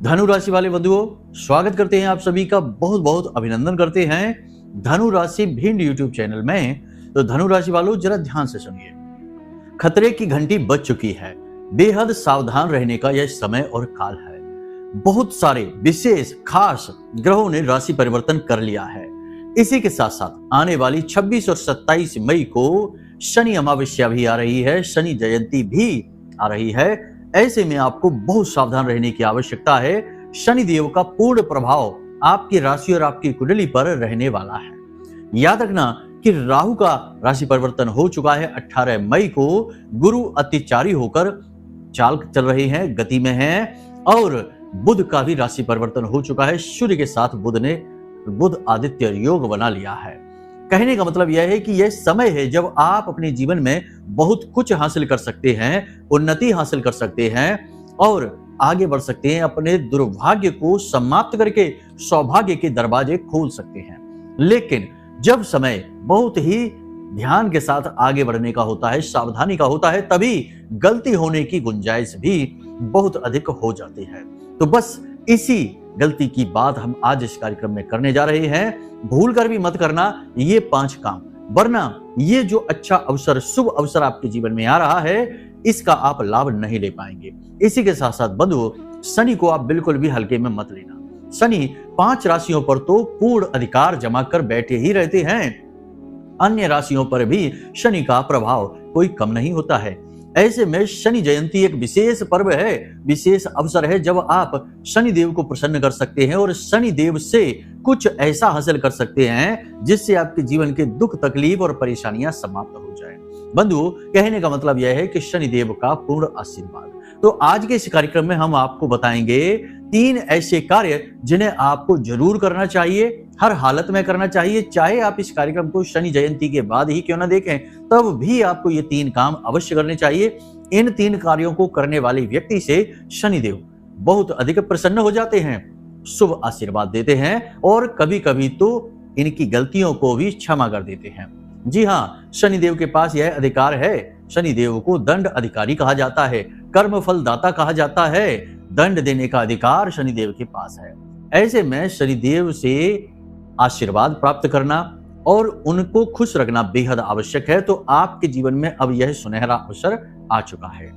धनु राशि वाले बंधुओं, स्वागत करते हैं आप सभी का, बहुत बहुत अभिनंदन करते हैं धनु राशि भिंड यूट्यूब चैनल में। तो धनु राशि वालों, जरा ध्यान से सुनिए। खतरे की घंटी बज चुकी है। बेहद सावधान रहने का यह समय और काल है। बहुत सारे विशेष खास ग्रहों ने राशि परिवर्तन कर लिया है। इसी के साथ साथ आने वाली 26 और 27 मई को शनि अमावस्या भी आ रही है, शनि जयंती भी आ रही है। ऐसे में आपको बहुत सावधान रहने की आवश्यकता है। शनि देव का पूर्ण प्रभाव आपकी राशि और आपकी कुंडली पर रहने वाला है। याद रखना कि राहु का राशि परिवर्तन हो चुका है 18 मई को। गुरु अतिचारी होकर चाल चल रहे हैं, गति में हैं, और बुध का भी राशि परिवर्तन हो चुका है। सूर्य के साथ बुध आदित्य योग बना लिया है। कहने का मतलब यह है कि यह समय है जब आप अपने जीवन में बहुत कुछ हासिल कर सकते हैं, उन्नति हासिल कर सकते हैं और आगे बढ़ सकते हैं। अपने दुर्भाग्य को समाप्त करके सौभाग्य के दरवाजे खोल सकते हैं। लेकिन जब समय बहुत ही ध्यान के साथ आगे बढ़ने का होता है, सावधानी का होता है, तभी गलती होने की गुंजाइश भी बहुत अधिक हो जाती है। तो बस इसी गलती की बात हम आज इस कार्यक्रम में करने जा रहे हैं। भूल कर भी मत करना ये 5 काम, वरना ये जो अच्छा अवसर, शुभ अवसर आपके जीवन में आ रहा है, इसका आप लाभ नहीं ले पाएंगे। इसी के साथ साथ बंधुओं, शनि को आप बिल्कुल भी हल्के में मत लेना। शनि 5 राशियों पर तो पूर्ण अधिकार जमा कर बैठे ही रहते हैं। अन्य राशियों पर भी शनि का प्रभाव कोई कम नहीं होता है। ऐसे में शनि जयंती एक विशेष पर्व है, विशेष अवसर है जब आप शनि देव को प्रसन्न कर सकते हैं और शनि देव से कुछ ऐसा हासिल कर सकते हैं जिससे आपके जीवन के दुख, तकलीफ और परेशानियां समाप्त हो जाए। बंधु, कहने का मतलब यह है कि शनि देव का पूर्ण आशीर्वाद। तो आज के इस कार्यक्रम में हम आपको बताएंगे 3 ऐसे कार्य जिन्हें आपको जरूर करना चाहिए, हर हालत में करना चाहिए। चाहे आप इस कार्यक्रम को शनि जयंती के बाद ही क्यों ना देखें, तब भी आपको ये 3 काम अवश्य करने चाहिए। इन 3 कार्यों को करने वाले व्यक्ति से शनिदेव बहुत अधिक प्रसन्न हो जाते हैं, शुभ आशीर्वाद देते हैं और कभी कभी तो इनकी गलतियों को भी क्षमा कर देते हैं। जी हाँ, शनिदेव के पास यह अधिकार है। शनिदेव को दंड अधिकारी कहा जाता है, कर्म फल दाता कहा जाता है। दंड देने का अधिकार शनिदेव के पास है। ऐसे में शनिदेव से आशीर्वाद प्राप्त करना और उनको खुश रखना बेहद आवश्यक है। तो आपके जीवन में अब यह सुनहरा अवसर आ चुका है।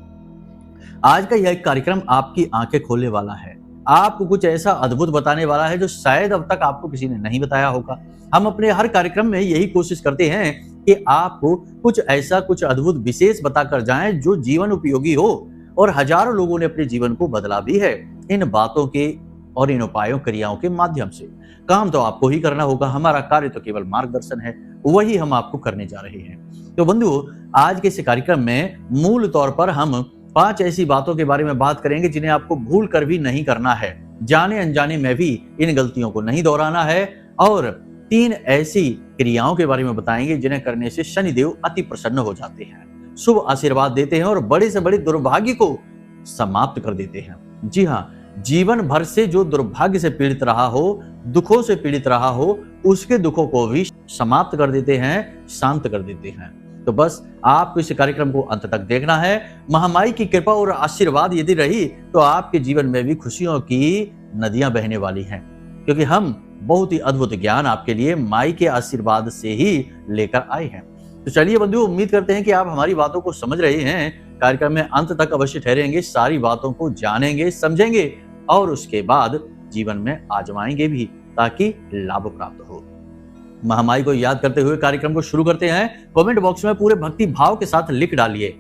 आज का यह कार्यक्रम आपकी आंखें खोलने वाला है, आपको कुछ ऐसा अद्भुत बताने वाला है जो शायद अब तक आपको किसी ने नहीं बताया होगा। हम अपने हर कार्यक्रम में यही कोशिश करते हैं कि आपको कुछ ऐसा, कुछ अद्भुत विशेष बताकर जाएं जो जीवन उपयोगी हो, और हजारों लोगों ने अपने जीवन को बदला भी है इन बातों के और इन उपायों, क्रियाओं के माध्यम से। काम तो आपको ही करना होगा, हमारा कार्य तो केवल मार्गदर्शन है, वही हम आपको करने जा रहे हैं। तो बंधुओं, आज के इस कार्यक्रम में मूल तौर पर हम 5 ऐसी बातों के बारे में बात करेंगे जिन्हें आपको भूल कर भी नहीं करना है, जाने अनजाने में भी इन गलतियों को नहीं दोहराना है, और 3 ऐसी क्रियाओं के बारे में बताएंगे जिन्हें करने से शनिदेव अति प्रसन्न हो जाते हैं, शुभ आशीर्वाद देते हैं और बड़े से बड़े दुर्भाग्य को समाप्त कर देते हैं। जी हाँ, जीवन भर से जो दुर्भाग्य से पीड़ित रहा हो, दुखों से पीड़ित रहा हो, उसके दुखों को भी समाप्त कर देते हैं, शांत कर देते हैं। तो बस आपको इस कार्यक्रम को अंत तक देखना है। महामाई की कृपा और आशीर्वाद यदि रही तो आपके जीवन में भी खुशियों की नदियां बहने वाली हैं, क्योंकि हम बहुत ही अद्भुत ज्ञान आपके लिए माई के आशीर्वाद से ही लेकर आए हैं। तो चलिए बंधु, उम्मीद करते हैं कि आप हमारी बातों को समझ रहे हैं। कार्यक्रम में अंत तक अवश्य ठहरेंगे, सारी बातों को जानेंगे, समझेंगे और उसके बाद जीवन में आजमाएंगे भी, ताकि लाभ प्राप्त हो। महामाई को याद करते हुए कार्यक्रम को शुरू करते हैं। कमेंट बॉक्स में पूरे भक्ति भाव के साथ लिख डालिए,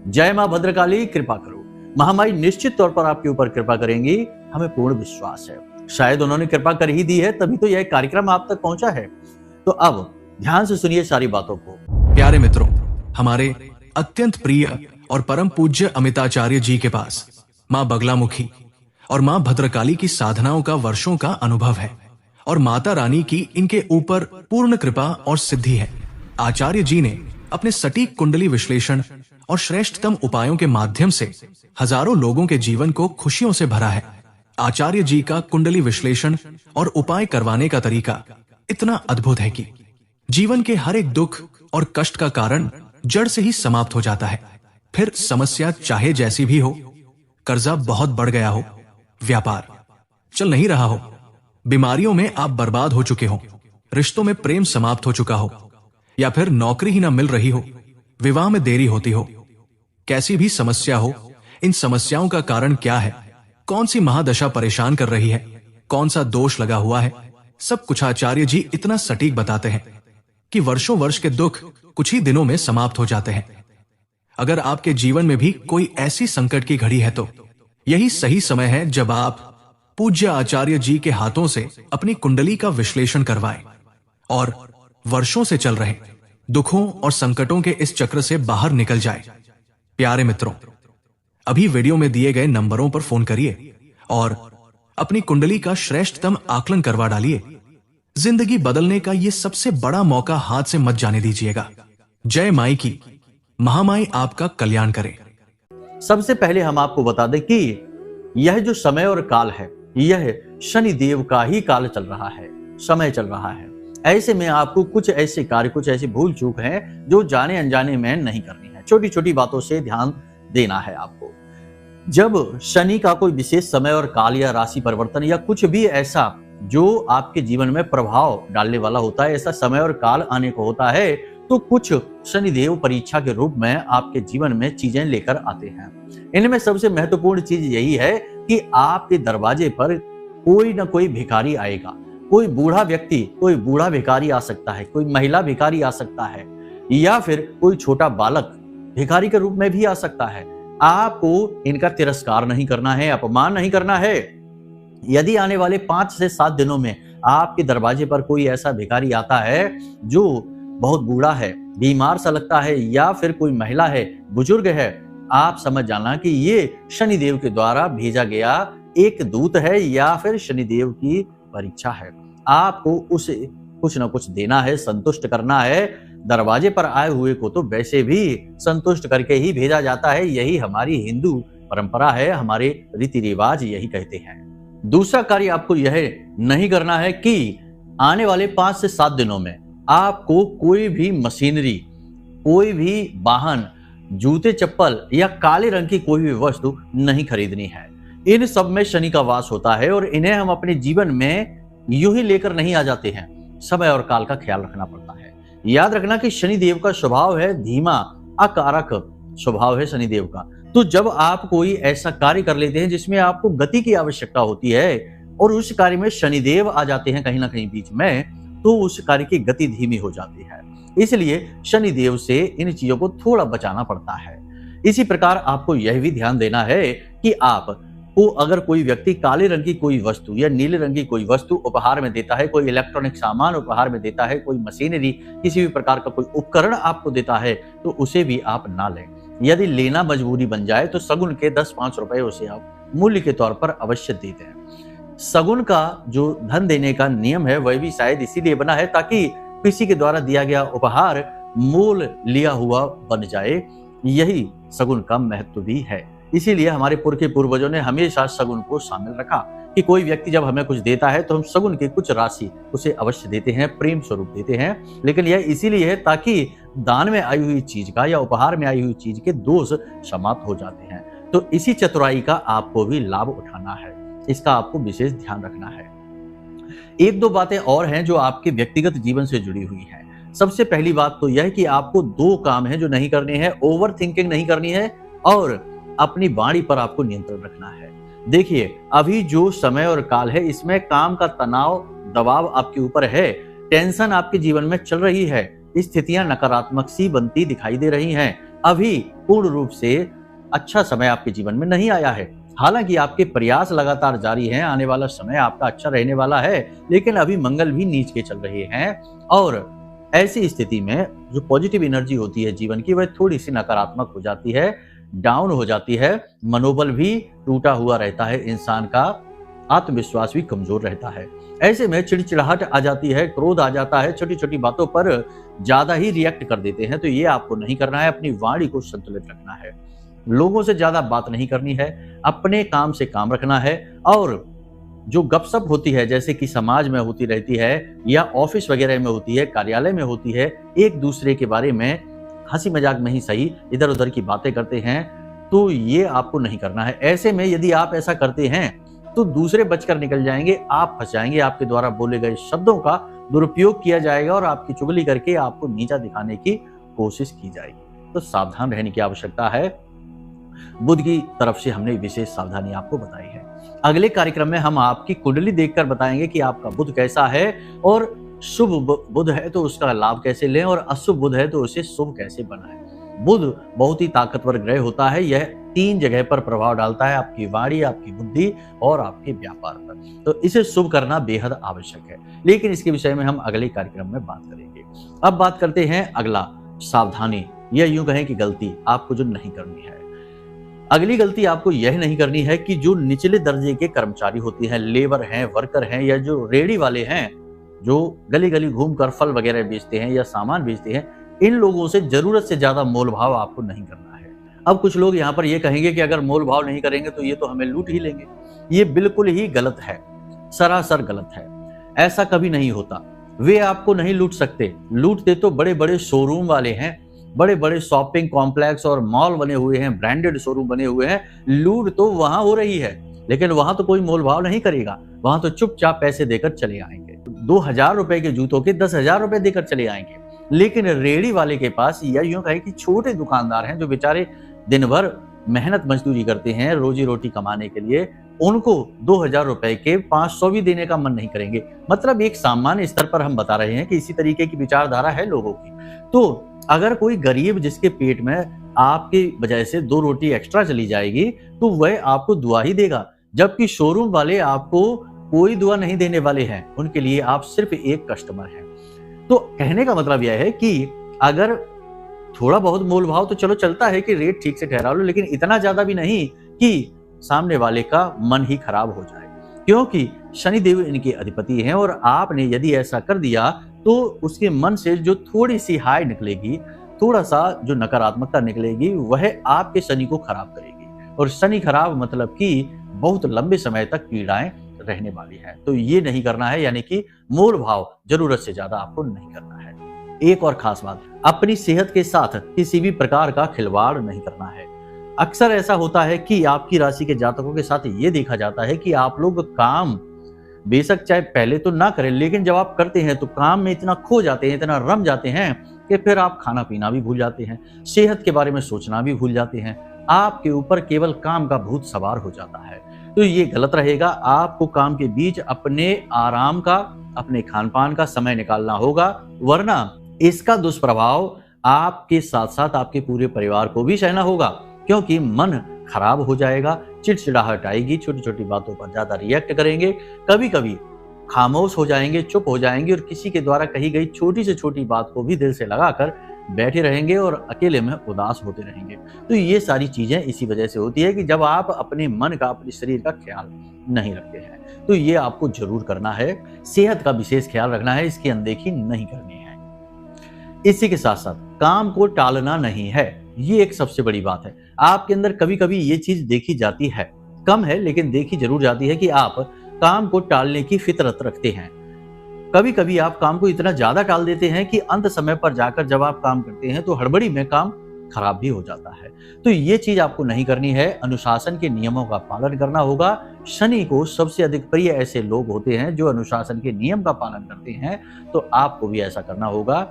जय मां भद्रकाली, कृपा करो। महामाई निश्चित तौर पर आपके ऊपर कृपा करेंगी, हमें पूर्ण विश्वास है। शायद उन्होंने कृपा कर ही दी है, तभी तो यह कार्यक्रम आप तक पहुंचा है। तो अब ध्यान से सुनिए सारी बातों को। प्यारे मित्रों, हमारे अत्यंत प्रिय और परम पूज्य अमिताचार्य जी के पास माँ बगलामुखी और माँ भद्रकाली की साधनाओं का वर्षों का अनुभव है और माता रानी की इनके ऊपर पूर्ण कृपा और सिद्धि है। आचार्य जी ने अपने सटीक कुंडली विश्लेषण और श्रेष्ठतम उपायों के माध्यम से हजारों लोगों के जीवन को खुशियों से भरा है। आचार्य जी का कुंडली विश्लेषण और उपाय करवाने का तरीका इतना अद्भुत है कि जीवन के हर एक दुख और कष्ट का कारण जड़ से ही समाप्त हो जाता है। फिर समस्या चाहे जैसी भी हो, कर्जा बहुत बढ़ गया हो, व्यापार, चल नहीं रहा हो, बीमारियों में आप बर्बाद हो चुके हो, रिश्तों में प्रेम समाप्त हो चुका हो, या फिर नौकरी ही ना मिल रही हो, विवाह में देरी होती हो, कैसी भी समस्या हो, इन समस्याओं का कारण क्या है, कौन सी महादशा परेशान कर रही है, कौन सा दोष लगा हुआ है, सब कुछ आचार्य जी इतना सटीक बताते हैं कि वर्षों वर्ष के दुख कुछ ही दिनों में समाप्त हो जाते हैं। अगर आपके जीवन में भी कोई ऐसी संकट की घड़ी है तो यही सही समय है जब आप पूज्य आचार्य जी के हाथों से अपनी कुंडली का विश्लेषण करवाएं और वर्षों से चल रहे दुखों और संकटों के इस चक्र से बाहर निकल जाए। प्यारे मित्रों, अभी वीडियो में दिए गए नंबरों पर फोन करिए और अपनी कुंडली का श्रेष्ठतम आकलन करवा डालिए। जिंदगी बदलने का यह सबसे बड़ा मौका हाथ से मत जाने दीजिएगा। जय माई की, महामाई आपका कल्याण करे। सबसे पहले हम आपको बता दें कि यह जो समय और काल है, यह शनि देव का ही काल चल रहा है, समय चल रहा है। ऐसे में आपको कुछ ऐसे कार्य, कुछ ऐसी भूल चूक है जो जाने अनजाने में नहीं करनी है। छोटी छोटी बातों से ध्यान देना है आपको। जब शनि का कोई विशेष समय और काल या राशि परिवर्तन या कुछ भी ऐसा जो आपके जीवन में प्रभाव डालने वाला होता है, ऐसा समय और काल आने को होता है, तो कुछ शनिदेव परीक्षा के रूप में आपके जीवन में चीजें लेकर आते हैं। इनमें सबसे महत्वपूर्ण चीज यही है कि आपके दरवाजे पर कोई ना कोई भिखारी आएगा। कोई बूढ़ा व्यक्ति, कोई बूढ़ा भिखारी आ सकता है, कोई महिला भिखारी आ सकता है, या फिर कोई छोटा बालक भिखारी के रूप में भी आ सकता है। आपको इनका तिरस्कार नहीं करना है, अपमान नहीं करना है। यदि आने वाले 5 से 7 दिनों में आपके दरवाजे पर कोई ऐसा भिखारी आता है जो बहुत बूढ़ा है, बीमार सा लगता है, या फिर कोई महिला है, बुजुर्ग है, आप समझ जाना कि ये शनिदेव के द्वारा भेजा गया एक दूत है या फिर शनिदेव की परीक्षा है। आपको उसे कुछ ना कुछ देना है, संतुष्ट करना है। दरवाजे पर आए हुए को तो वैसे भी संतुष्ट करके ही भेजा जाता है। यही हमारी हिंदू परंपरा है, हमारे रीति रिवाज यही कहते हैं। दूसरा कार्य आपको यह नहीं करना है कि आने वाले 5 से 7 दिनों में आपको कोई भी मशीनरी, कोई भी वाहन, जूते चप्पल या काले रंग की कोई भी वस्तु नहीं खरीदनी है। इन सब में शनि का वास होता है और इन्हें हम अपने जीवन में यूं ही लेकर नहीं आ जाते हैं। समय और काल का ख्याल रखना पड़ता है। याद रखना कि शनिदेव का स्वभाव है धीमा, अकारक स्वभाव है शनिदेव का। तो जब आप कोई ऐसा कार्य कर लेते हैं जिसमें आपको गति की आवश्यकता होती है और उस कार्य में शनिदेव आ जाते हैं कहीं ना कहीं बीच में, तो उस कार्य की गति धीमी हो जाती है। इसलिए शनिदेव से इन चीजों को थोड़ा बचाना पड़ता है। इसी प्रकार आपको यह भी ध्यान देना है कि आपको अगर कोई व्यक्ति काले रंग की कोई वस्तु या नीले रंग की कोई वस्तु उपहार में देता है, कोई इलेक्ट्रॉनिक सामान उपहार में देता है, कोई मशीनरी, किसी भी प्रकार का कोई उपकरण आपको देता है, तो उसे भी आप ना लें। यदि लेना मजबूरी बन जाए तो सगुन के 10-5 रुपए उसे आप मूल्य के तौर पर अवश्य दे दें। सगुन का जो धन देने का नियम है वह भी शायद इसीलिए बना है ताकि किसी के द्वारा दिया गया उपहार मोल लिया हुआ बन जाए। यही सगुन का महत्व भी है। इसीलिए हमारे पूर्वजों ने हमेशा सगुन को शामिल रखा कि कोई व्यक्ति जब हमें कुछ देता है तो हम सगुन की कुछ राशि उसे अवश्य देते हैं, प्रेम स्वरूप देते हैं। लेकिन यह इसीलिए है ताकि दान में आई हुई चीज का या उपहार में आई हुई चीज के दोष समाप्त हो जाते हैं। तो इसी चतुराई का आपको भी लाभ उठाना है, इसका आपको विशेष ध्यान रखना है। 1-2 बातें और हैं जो आपके व्यक्तिगत जीवन से जुड़ी हुई है। सबसे पहली बात तो यह कि आपको 2 काम हैं जो नहीं करने हैं। ओवर थिंकिंग नहीं करनी है और अपनी वाणी पर आपको नियंत्रण रखना है। देखिए, अभी जो समय और काल है इसमें काम का तनाव, दबाव आपके ऊपर है, टेंशन आपके जीवन में चल रही है, स्थितियां नकारात्मक सी बनती दिखाई दे रही हैं। अभी पूर्ण रूप से अच्छा समय आपके जीवन में नहीं आया है। हालांकि आपके प्रयास लगातार जारी हैं, आने वाला समय आपका अच्छा रहने वाला है, लेकिन अभी मंगल भी नीच के चल रहे हैं और ऐसी स्थिति में जो पॉजिटिव एनर्जी होती है जीवन की वह थोड़ी सी नकारात्मक हो जाती है, डाउन हो जाती है, मनोबल भी टूटा हुआ रहता है, इंसान का आत्मविश्वास भी कमजोर रहता है। ऐसे में चिड़चिड़ाहट आ जाती है, क्रोध आ जाता है, छोटी छोटी बातों पर ज्यादा ही रिएक्ट कर देते हैं। तो ये आपको नहीं करना है। अपनी वाणी को संतुलित रखना है, लोगों से ज्यादा बात नहीं करनी है, अपने काम से काम रखना है। और जो गपशप होती है जैसे कि समाज में होती रहती है या ऑफिस वगैरह में होती है, कार्यालय में होती है, एक दूसरे के बारे में हंसी मजाक में ही सही इधर उधर की बातें करते हैं, तो ये आपको नहीं करना है। ऐसे में यदि आप ऐसा करते हैं तो दूसरे बचकर निकल जाएंगे, आप फंस जाएंगे। आपके द्वारा बोले गए शब्दों का दुरुपयोग किया जाएगा और आपकी चुगली करके आपको नीचा दिखाने की कोशिश की जाएगी। तो सावधान रहने की आवश्यकता है। बुध की तरफ से हमने विशेष सावधानी आपको बताई है। अगले कार्यक्रम में हम आपकी कुंडली देखकर बताएंगे कि आपका बुध कैसा है और शुभ बुध है तो उसका लाभ कैसे लें और अशुभ बुध है तो उसे शुभ कैसे बनाएं। बुध बहुत ही ताकतवर ग्रह होता है। यह 3 जगह पर प्रभाव डालता है, आपकी वाणी, आपकी बुद्धि और आपके व्यापार पर। तो इसे शुभ करना बेहद आवश्यक है, लेकिन इसके विषय में हम अगले कार्यक्रम में बात करेंगे। अब बात करते हैं अगला सावधानी, या यूं कहें कि गलती आपको जो नहीं करनी है। अगली गलती आपको यह नहीं करनी है कि जो निचले दर्जे के कर्मचारी होते हैं, लेबर हैं, वर्कर हैं, या जो रेडी वाले हैं, जो गली गली घूमकर फल वगैरह बेचते हैं या सामान बेचते हैं, इन लोगों से जरूरत से ज्यादा मोल भाव आपको नहीं करना है। अब कुछ लोग यहाँ पर ये कहेंगे कि अगर मोल भाव नहीं करेंगे तो ये तो हमें लूट ही लेंगे। ये बिल्कुल ही गलत है, सरासर गलत है। ऐसा कभी नहीं होता। वे आपको नहीं लूट सकते। लूटते तो बड़े बड़े शोरूम वाले हैं, बड़े बड़े शॉपिंग कॉम्प्लेक्स और मॉल बने हुए हैं, ब्रांडेड शोरूम बने हुए हैं। लूट तो वहां हो रही है, लेकिन वहां तो कोई मोल भाव नहीं करेगा। वहां तो चुपचाप पैसे देकर चले आएंगे। 2000 रुपए के जूतों के 10,000 रुपए देकर चले आएंगे। लेकिन रेडी वाले के पास, या यूं कहें कि छोटे दुकानदार हैं जो बेचारे दिन भर मेहनत मजदूरी करते हैं रोजी रोटी कमाने के लिए, उनको 2000 रुपए के 500 भी देने का मन नहीं करेंगे। मतलब एक सामान्य स्तर पर हम बता रहे हैं कि इसी तरीके की विचारधारा है लोगों की। तो अगर कोई गरीब जिसके पेट में आपकी वजह से 2 रोटी एक्स्ट्रा चली जाएगी तो वह आपको दुआ ही देगा, जबकि शोरूम वाले आपको कोई दुआ नहीं देने वाले हैं। उनके लिए आप सिर्फ एक कस्टमर हैं। तो कहने का मतलब यह है कि अगर थोड़ा बहुत मोल भाव तो चलो चलता है कि रेट ठीक से ठहरा लो, लेकिन इतना ज्यादा भी नहीं कि सामने वाले का मन ही खराब हो जाए, क्योंकि शनिदेव इनके अधिपति हैं और आपने यदि ऐसा कर दिया तो उसके मन से जो थोड़ी सी हाई निकलेगी, थोड़ा सा जो नकारात्मकता निकलेगी, वह आपके शनि को खराब करेगी। और शनि खराब मतलब कि बहुत लंबे समय तक पीड़ाएं रहने वाली है। तो ये नहीं करना है, यानी कि मोल भाव जरूरत से ज्यादा आपको नहीं करना है। एक और खास बात, अपनी सेहत के साथ किसी भी प्रकार का खिलवाड़ नहीं करना है। अक्सर ऐसा होता है कि आपकी राशि के जातकों के साथ ये देखा जाता है कि आप लोग काम बेशक चाहे पहले तो ना करें, लेकिन जब आप करते हैं तो काम में इतना खो जाते हैं, इतना रम जाते हैं कि फिर आप खाना पीना भी भूल जाते हैं, सेहत के बारे में सोचना भी भूल जाते हैं। आपके ऊपर केवल काम का भूत सवार हो जाता है। तो ये गलत रहेगा। आपको काम के बीच अपने आराम का, अपने खान पान का समय निकालना होगा, वरना इसका दुष्प्रभाव आपके साथ साथ आपके पूरे परिवार को भी सहना होगा, क्योंकि मन खराब हो जाएगा, चिड़चिड़ाहट आएगी, छोटी छोटी बातों पर ज्यादा रिएक्ट करेंगे, कभी कभी खामोश हो जाएंगे, चुप हो जाएंगे और किसी के द्वारा कही गई छोटी से छोटी बात को भी दिल से लगाकर बैठे रहेंगे और अकेले में उदास होते रहेंगे। तो ये सारी चीजें इसी वजह से होती है कि जब आप अपने मन का, अपने शरीर का ख्याल नहीं रखते हैं। तो ये आपको जरूर करना है। सेहत का विशेष ख्याल रखना है, इसकी अनदेखी नहीं करनी है। इसी के साथ साथ काम को टालना नहीं है, ये एक सबसे बड़ी बात है। आपके अंदर कभी कभी ये चीज देखी जाती है, कम है लेकिन देखी जरूर जाती है कि आप काम को टालने की फितरत रखते हैं। कभी कभी आप काम को इतना ज्यादा टाल देते हैं कि अंत समय पर जाकर जब आप काम करते हैं तो हड़बड़ी में काम खराब भी हो जाता है। तो ये चीज आपको नहीं करनी है। अनुशासन के नियमों का पालन करना होगा। शनि को सबसे अधिक प्रिय ऐसे लोग होते हैं जो अनुशासन के नियम का पालन करते हैं, तो आपको भी ऐसा करना होगा।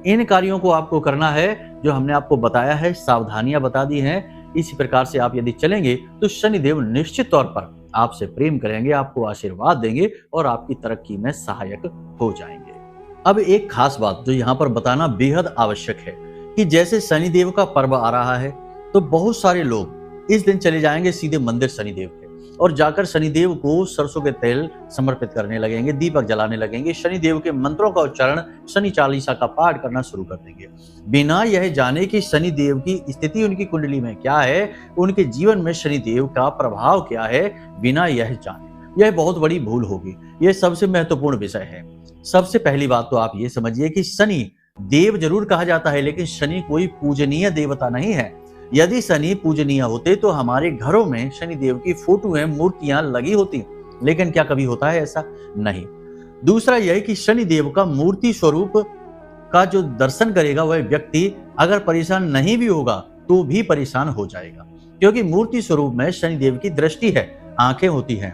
इन कार्यों को आपको करना है जो हमने आपको बताया है, सावधानियां बता दी हैं। इसी प्रकार से आप यदि चलेंगे तो शनिदेव निश्चित तौर पर आपसे प्रेम करेंगे, आपको आशीर्वाद देंगे और आपकी तरक्की में सहायक हो जाएंगे। अब एक खास बात जो यहाँ पर बताना बेहद आवश्यक है कि जैसे शनिदेव का पर्व आ रहा है तो बहुत सारे लोग इस दिन चले जाएंगे सीधे मंदिर शनिदेव के और जाकर शनिदेव को सरसों के तेल समर्पित करने लगेंगे, दीपक जलाने लगेंगे, शनिदेव के मंत्रों का उच्चारण, शनि चालीसा का पाठ करना शुरू कर देंगे, बिना यह जाने कि शनिदेव की स्थिति उनकी कुंडली में क्या है, उनके जीवन में शनिदेव का प्रभाव क्या है, बिना यह जाने। यह बहुत बड़ी भूल होगी। यह सबसे महत्वपूर्ण विषय है। सबसे पहली बात तो आप ये समझिए कि शनि देव जरूर कहा जाता है, लेकिन शनि कोई पूजनीय देवता नहीं है। यदि शनि पूजनीय होते तो हमारे घरों में शनि देव की फोटो है, मूर्तियां लगी होती, लेकिन क्या कभी होता है ऐसा? नहीं। दूसरा यह कि शनि देव का मूर्ति स्वरूप का जो दर्शन करेगा वह व्यक्ति अगर परेशान नहीं भी होगा तो भी परेशान हो जाएगा, क्योंकि मूर्ति स्वरूप में शनि देव की दृष्टि है, आंखें होती हैं।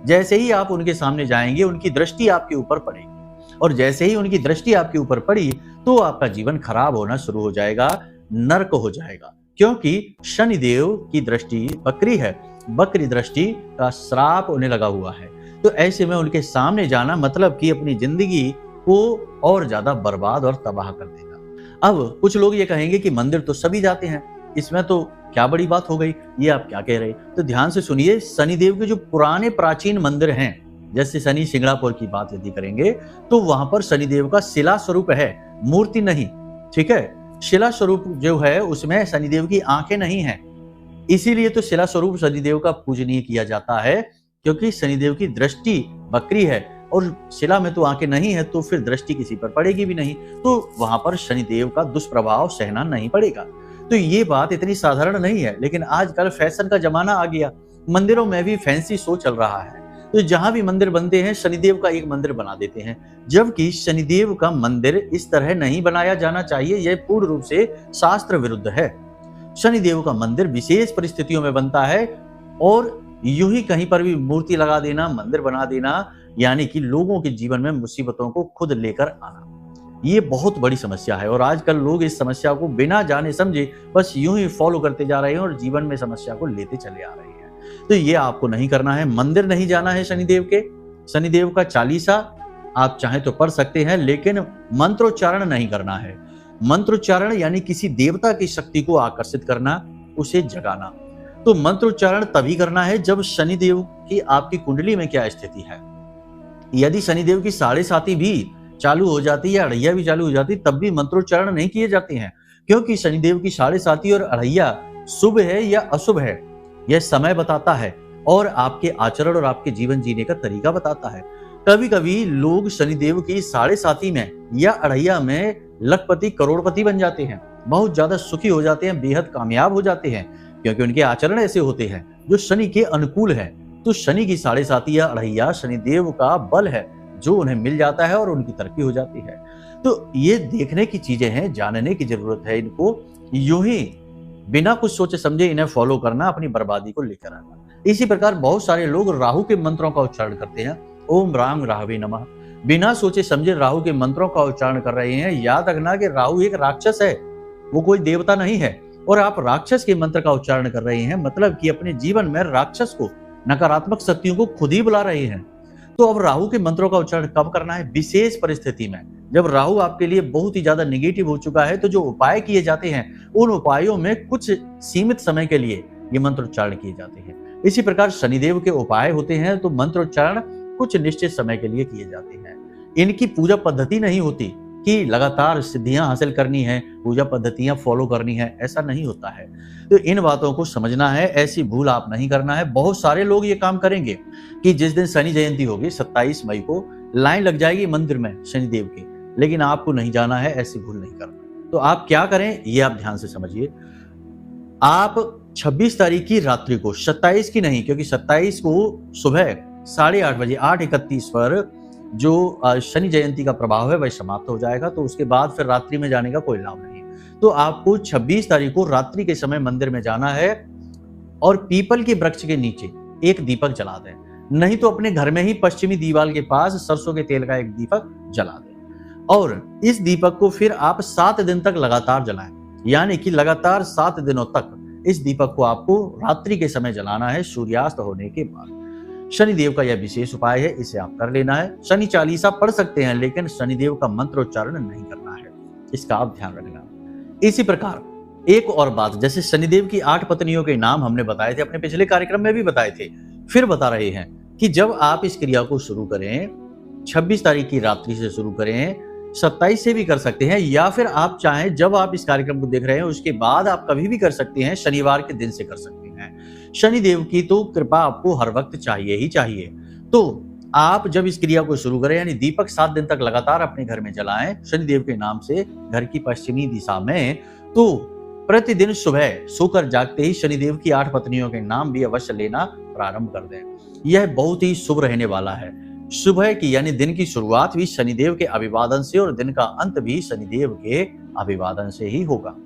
जैसे ही आप उनके सामने जाएंगे उनकी दृष्टि आपके ऊपर पड़ेगी, और जैसे ही उनकी दृष्टि आपके ऊपर पड़ी तो आपका जीवन खराब होना शुरू हो जाएगा, नर्क हो जाएगा, क्योंकि शनिदेव की दृष्टि बकरी है, बकरी दृष्टि का श्राप होने लगा हुआ है। तो ऐसे में उनके सामने जाना मतलब कि अपनी जिंदगी को और ज्यादा बर्बाद और तबाह कर देगा। अब कुछ लोग ये कहेंगे कि मंदिर तो सभी जाते हैं, इसमें तो क्या बड़ी बात हो गई, ये आप क्या कह रहे हैं? तो ध्यान से सुनिए, शनिदेव के जो पुराने प्राचीन मंदिर हैं, जैसे शनि सिंगड़ापुर की बात यदि करेंगे तो वहां पर शनिदेव का शिला स्वरूप है, मूर्ति नहीं, ठीक है। शिला स्वरूप जो है उसमें शनिदेव की आंखें नहीं है, इसीलिए तो शिला स्वरूप शनिदेव का पूजनीय किया जाता है, क्योंकि शनिदेव की दृष्टि बकरी है और शिला में तो आंखें नहीं है, तो फिर दृष्टि किसी पर पड़ेगी भी नहीं, तो वहां पर शनिदेव का दुष्प्रभाव सहना नहीं पड़ेगा। तो ये बात इतनी साधारण नहीं है, लेकिन आजकल फैशन का जमाना आ गया, मंदिरों में भी फैंसी शो चल रहा है, तो जहां भी मंदिर बनते हैं शनिदेव का एक मंदिर बना देते हैं, जबकि शनिदेव का मंदिर इस तरह नहीं बनाया जाना चाहिए, यह पूर्ण रूप से शास्त्र विरुद्ध है। शनिदेव का मंदिर विशेष परिस्थितियों में बनता है, और यूं ही कहीं पर भी मूर्ति लगा देना, मंदिर बना देना, यानी कि लोगों के जीवन में मुसीबतों को खुद लेकर आना, ये बहुत बड़ी समस्या है। और आजकल लोग इस समस्या को बिना जाने समझे बस यूं ही फॉलो करते जा रहे हैं और जीवन में समस्या को लेते चले आ रहे हैं। तो ये आपको नहीं करना है, मंदिर नहीं जाना है शनिदेव के। शनिदेव का चालीसा आप चाहें तो पढ़ सकते हैं, लेकिन मंत्रोच्चारण नहीं करना है। मंत्रोच्चारण यानी किसी देवता की शक्ति को आकर्षित करना, उसे जगाना। तो मंत्रोच्चारण तभी करना है जब शनिदेव की आपकी कुंडली में क्या स्थिति है। यदि शनिदेव की 7.5 भी चालू हो जाती या अढ़ैया भी चालू हो जाती, तब भी मंत्रोच्चारण नहीं किए जाते हैं, क्योंकि शनिदेव की 7.5 और अढ़ैया शुभ है या अशुभ है, यह समय बताता है और आपके आचरण और आपके जीवन जीने का तरीका बताता है। कभी कभी लोग शनिदेव की 7.5 में या अढ़ैया में लखपति करोड़पति बन जाते हैं, बहुत ज्यादा सुखी हो जाते हैं, बेहद कामयाब हो जाते हैं, क्योंकि उनके आचरण ऐसे होते हैं जो शनि के अनुकूल है। तो शनि की 7.5 या अढ़ैया शनिदेव का बल है जो उन्हें मिल जाता है और उनकी तरक्की हो जाती है। तो ये देखने की चीजें हैं, जानने की जरूरत है, इनको यूं ही बिना कुछ सोचे समझे इन्हें फॉलो करना अपनी बर्बादी को लेकर आना। इसी प्रकार बहुत सारे लोग राहु के मंत्रों का उच्चारण करते हैं, ओम राम राहवे नमः, बिना सोचे समझे राहु के मंत्रों का उच्चारण कर रहे हैं। याद रखना कि राहु एक राक्षस है, वो कोई देवता नहीं है, और आप राक्षस के मंत्र का उच्चारण कर रहे हैं, मतलब कि अपने जीवन में राक्षस को, नकारात्मक शक्तियों को खुद ही बुला रहे हैं। तो अब राहु के मंत्रों का उच्चारण कब करना है? विशेष परिस्थिति में, जब राहु आपके लिए बहुत ही ज्यादा नेगेटिव हो चुका है, तो जो उपाय किए जाते हैं उन उपायों में कुछ सीमित समय के लिए ये मंत्रोच्चारण किए जाते हैं। इसी प्रकार शनिदेव के उपाय होते हैं, तो मंत्रोच्चारण कुछ निश्चित समय के लिए किए जाते हैं। इनकी पूजा पद्धति नहीं होती कि लगातार सिद्धियां हासिल करनी है, पूजा पद्धतियां फॉलो करनी है, ऐसा नहीं होता है। तो इन बातों को समझना है, ऐसी भूल आप नहीं करना है। बहुत सारे लोग ये काम करेंगे कि जिस दिन शनि जयंती होगी 27 मई को लाइन लग जाएगी मंदिर में शनिदेव की, लेकिन आपको नहीं जाना है, ऐसी भूल नहीं करना। तो आप क्या करें ये आप ध्यान से समझिए। आप 26 तारीख की रात्रि को, 27 की नहीं, क्योंकि 27 को सुबह 8:30 बजे 8:31 पर जो शनि जयंती का प्रभाव है वह समाप्त हो जाएगा, तो उसके बाद फिर रात्रि में जाने का कोई लाभ नहीं। तो आपको 26 तारीख को रात्रि के समय मंदिर में जाना है और पीपल के वृक्ष के नीचे एक दीपक जला दें, नहीं तो अपने घर में ही पश्चिमी दीवार के पास सरसों के तेल का एक दीपक जला दें, और इस दीपक को फिर आप 7 दिन तक लगातार जलाएं, यानी कि लगातार 7 दिनों तक इस दीपक को आपको रात्रि के समय जलाना है, सूर्यास्त होने के बाद। शनिदेव का यह विशेष उपाय है, इसे आप कर लेना है। शनि चालीसा पढ़ सकते हैं, लेकिन शनिदेव का मंत्रोच्चारण नहीं करना है, इसका आप ध्यान रखना। इसी प्रकार एक और बात, जैसे शनिदेव की 8 पत्नियों के नाम हमने बताए थे, अपने पिछले कार्यक्रम में भी बताए थे, फिर बता रहे हैं कि जब आप इस क्रिया को शुरू करें, 26 तारीख की रात्रि से शुरू करें, 27 से भी कर सकते हैं, या फिर आप चाहें जब आप इस कार्यक्रम को देख रहे हैं उसके बाद आप कभी भी कर सकते हैं, शनिवार के दिन से कर सकते हैं। शनिदेव की तो कृपा आपको हर वक्त चाहिए ही चाहिए। तो आप जब इस क्रिया को शुरू करें, यानी दीपक 7 दिन तक लगातार अपने घर में जलाएं शनिदेव के नाम से, घर की पश्चिमी दिशा में, तो प्रतिदिन सुबह सोकर जागते ही शनिदेव की 8 पत्नियों के नाम भी अवश्य लेना प्रारंभ कर दें। यह बहुत ही शुभ रहने वाला है। सुबह की यानी दिन की शुरुआत भी शनिदेव के अभिवादन से और दिन का अंत भी शनिदेव के अभिवादन से ही होगा।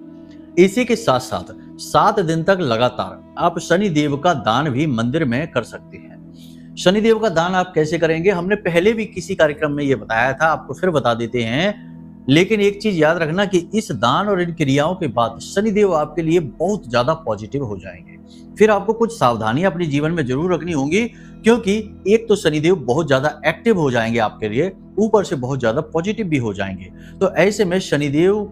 इसी के साथ साथ 7 दिन तक लगातार आप शनिदेव का दान भी मंदिर में कर सकते हैं। शनिदेव का दान आप कैसे करेंगे, हमने पहले भी किसी कार्यक्रम में ये बताया था, आपको फिर बता देते हैं। लेकिन एक चीज याद रखना कि इस दान और इन क्रियाओं के बाद शनिदेव आपके लिए बहुत ज्यादा पॉजिटिव हो जाएंगे। फिर आपको कुछ सावधानियां अपने जीवन में जरूर रखनी होंगी, क्योंकि एक तो शनिदेव बहुत ज्यादा एक्टिव हो जाएंगे आपके लिए, ऊपर से बहुत ज्यादा पॉजिटिव भी हो जाएंगे। तो ऐसे में शनिदेव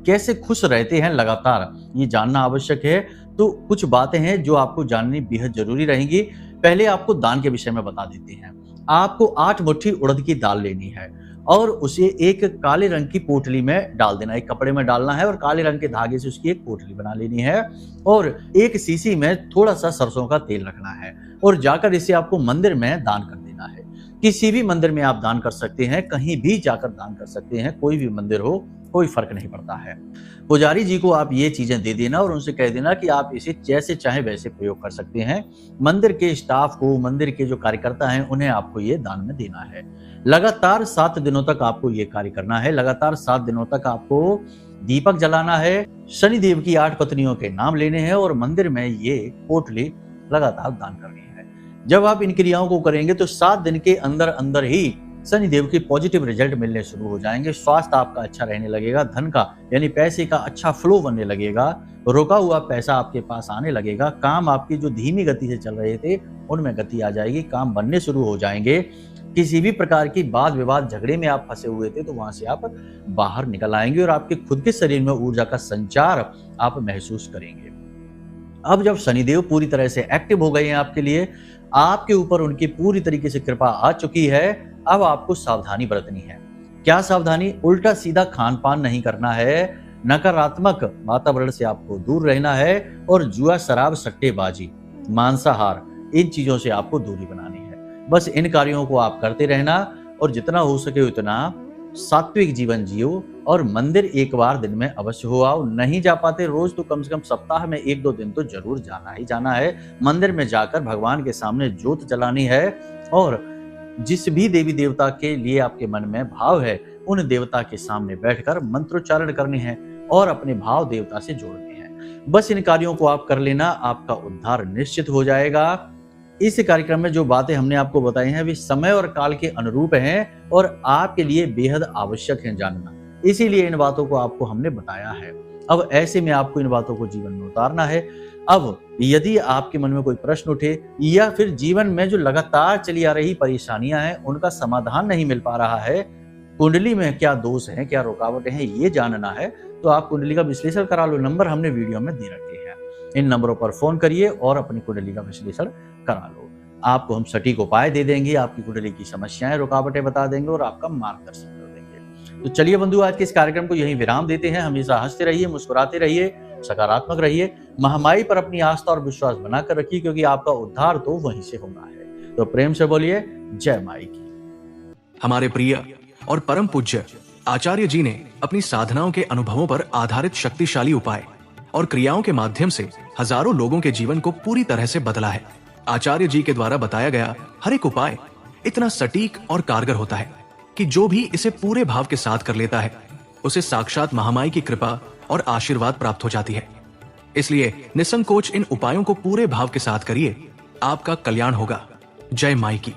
कैसे खुश रहते हैं लगातार, ये जानना आवश्यक है। तो कुछ बातें हैं जो आपको जाननी बेहद जरूरी रहेंगी। पहले आपको दान के विषय में बता देते हैं। आपको 8 मुट्ठी उड़द की दाल लेनी है और उसे एक काले रंग की पोटली में डाल देना, एक कपड़े में डालना है और काले रंग के धागे से उसकी एक पोटली बना लेनी है और एक सीसी में थोड़ा सा सरसों का तेल रखना है और जाकर इसे आपको मंदिर में दान कर देना है। किसी भी मंदिर में आप दान कर सकते हैं, कहीं भी जाकर दान कर सकते हैं, कोई भी मंदिर हो, कोई फर्क नहीं पड़ता है। पुजारी जी को आप ये चीजें दे देना और उनसे कह देना कि आप इसे जैसे चाहे वैसे प्रयोग कर सकते हैं। मंदिर के स्टाफ को, मंदिर के जो कार्यकर्ता हैं, उन्हें आपको ये दान में देना है। लगातार 7 दिनों तक आपको ये कार्य करना है। लगातार 7 दिनों तक आपको दीपक जलाना है, शनिदेव की 8 पत्नियों के नाम लेने हैं और मंदिर में ये पोटली लगातार दान करनी है। जब आप इन क्रियाओं को करेंगे तो 7 दिन के अंदर अंदर ही शनिदेव के पॉजिटिव रिजल्ट मिलने शुरू हो जाएंगे। स्वास्थ्य आपका अच्छा रहने लगेगा, धन का यानी पैसे का अच्छा फ्लो बनने लगेगा, रुका हुआ पैसा आपके पास आने लगेगा, काम आपकी जो धीमी गति से चल रहे थे उनमें गति आ जाएगी, काम बनने शुरू हो जाएंगे। किसी भी प्रकार की वाद विवाद झगड़े में आप फंसे हुए थे तो वहां से आप बाहर निकल आएंगे और आपके खुद के शरीर में ऊर्जा का संचार आप महसूस करेंगे। अब जब शनिदेव पूरी तरह से एक्टिव हो गए हैं आपके लिए, आपके ऊपर उनकी पूरी तरीके से कृपा आ चुकी है, अब आपको सावधानी बरतनी है। क्या सावधानी? उल्टा सीधा खान पान नहीं करना है, नकारात्मक वातावरण से आपको दूर रहना है और जुआ, शराब, सट्टेबाजी, मांसाहार, इन चीजों से आपको दूरी बनानी है। बस इन कार्यों को आप करते रहना और जितना हो सके उतना सात्विक जीवन जियो और मंदिर एक बार दिन में अवश्य हो आओ। नहीं जा पाते रोज तो कम से कम सप्ताह में 1-2 दिन तो जरूर जाना ही जाना है। मंदिर में जाकर भगवान के सामने ज्योत जलानी है और जिस भी देवी देवता के लिए आपके मन में भाव है उन देवता के सामने बैठकर मंत्रोच्चारण करने हैं और अपने भाव देवता से जोड़ने हैं। बस इन कार्यों को आप कर लेना, आपका उद्धार निश्चित हो जाएगा। इस कार्यक्रम में जो बातें हमने आपको बताई हैं वे समय और काल के अनुरूप हैं और आपके लिए बेहद आवश्यक हैं जानना, इसीलिए इन बातों को आपको हमने बताया है। अब ऐसे में आपको इन बातों को जीवन में उतारना है। अब यदि आपके मन में कोई प्रश्न उठे या फिर जीवन में जो लगातार चली आ रही परेशानियां हैं उनका समाधान नहीं मिल पा रहा है, कुंडली में क्या दोष हैं, क्या रुकावटें हैं, ये जानना है तो आप कुंडली का विश्लेषण करा लो। नंबर हमने वीडियो में दे रखे हैं, इन नंबरों पर फोन करिए और अपनी कुंडली का विश्लेषण करा लो। आपको हम सटीक उपाय दे देंगे, आपकी कुंडली की समस्याएं, रुकावटें बता देंगे और आपका मार्गदर्शन कर देंगे। तो चलिए बंधु, आज के इस कार्यक्रम को यहीं विराम देते हैं। हमेशा हंसते रहिए, मुस्कुराते रहिए, सकारात्मक रहिए, महामाई पर अपनी आस्था और विश्वास बनाकर रखिए, क्योंकि आपका उद्धार तो वहीं से होना है। तो प्रेम से बोलिए जय माई की। हमारे प्रिय और परम पूज्य आचार्य जी ने अपनी साधनाओं के अनुभवों पर आधारित शक्तिशाली उपाय और क्रियाओं के माध्यम से हजारों लोगों के जीवन को पूरी तरह से बदला है। आचार्य जी के द्वारा बताया गया हर एक उपाय इतना सटीक और कारगर होता है कि जो भी इसे पूरे भाव के साथ कर लेता है उसे साक्षात महामाई की कृपा और आशीर्वाद प्राप्त हो जाती है। इसलिए निसंकोच इन उपायों को पूरे भाव के साथ करिए, आपका कल्याण होगा। जय माई की।